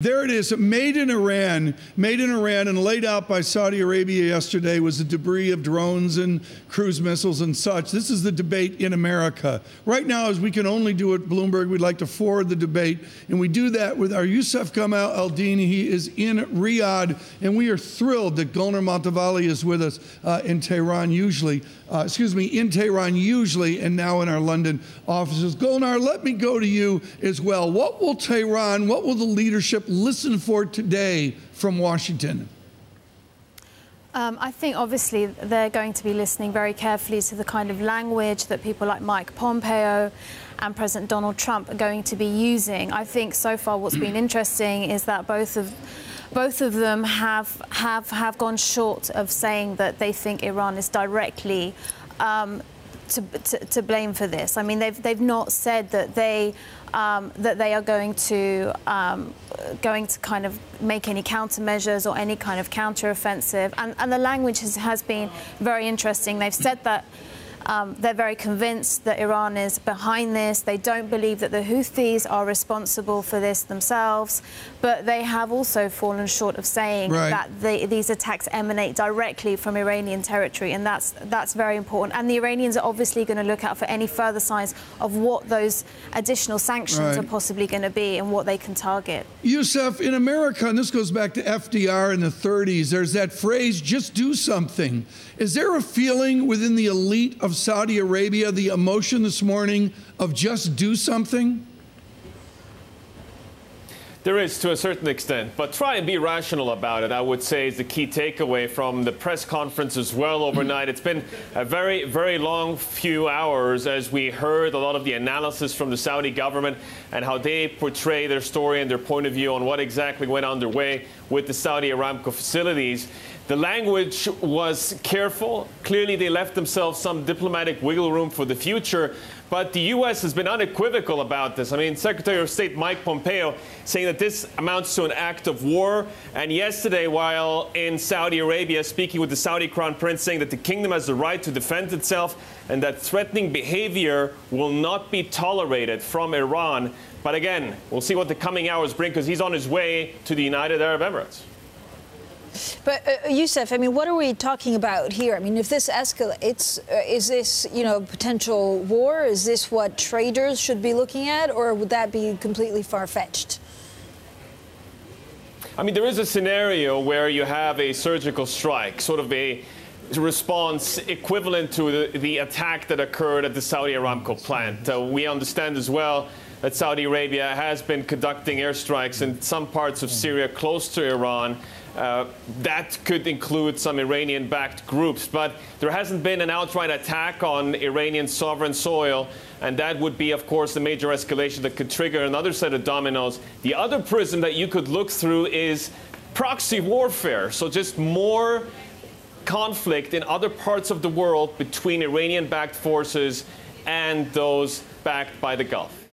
There it is, made in Iran, and laid out by Saudi Arabia yesterday was the debris of drones and cruise missiles and such. This is the debate in America. Right now, as we can only do at Bloomberg, we'd like to forward the debate, and we do that with our Yousef Gamal al-Dini. He is in Riyadh, and we are thrilled that Golnar Motevalli is with us in Tehran usually, and now in our London offices. Golnar, let me go to you as well. What will Tehran, what will the leadership listen for today from Washington? I think obviously they're going to be listening very carefully to the kind of language that people like Mike Pompeo and President Donald Trump are going to be using. I think so far what's been interesting is that both of them have gone short of saying that they think Iran is directly to blame for this. I mean, they've not said that they are going to kind of make any countermeasures or any kind of counteroffensive. And the language has been very interesting. They've said that they're very convinced that Iran is behind this. They don't believe that the Houthis are responsible for this themselves, but they have also fallen short of saying that these attacks emanate directly from Iranian territory, and that's very important. And the Iranians are obviously going to look out for any further signs of what those additional sanctions are possibly going to be and what they can target. Yousef, in America, and this goes back to FDR in the 30s, there's that phrase, just do something. Is there a feeling within the elite of Saudi Arabia, the emotion this morning of just do something? There is, to a certain extent, but try and be rational about it, I would say, is the key takeaway from the press conference as well overnight. It's been a very, very long few hours as we heard a lot of the analysis from the Saudi government and how they portray their story and their point of view on what exactly went underway with the Saudi Aramco facilities. The language was careful. Clearly, they left themselves some diplomatic wiggle room for the future. But the U.S. has been unequivocal about this. I mean, Secretary of State Mike Pompeo saying that this amounts to an act of war. And yesterday, while in Saudi Arabia, speaking with the Saudi Crown Prince, saying that the kingdom has the right to defend itself and that threatening behavior will not be tolerated from Iran. But again, we'll see what the coming hours bring, because he's on his way to the United Arab Emirates. But, Yousef, I mean, what are we talking about here? I mean, if this escalates, is this, potential war? Is this what traders should be looking at, or would that be completely far-fetched? I mean, there is a scenario where you have a surgical strike, sort of a response equivalent to the attack that occurred at the Saudi Aramco plant. We understand as well that Saudi Arabia has been conducting airstrikes in some parts of Syria close to Iran. That could include some Iranian-backed groups, but there hasn't been an outright attack on Iranian sovereign soil, and that would be, of course, a major escalation that could trigger another set of dominoes. The other prism that you could look through is proxy warfare, so just more conflict in other parts of the world between Iranian-backed forces and those backed by the Gulf.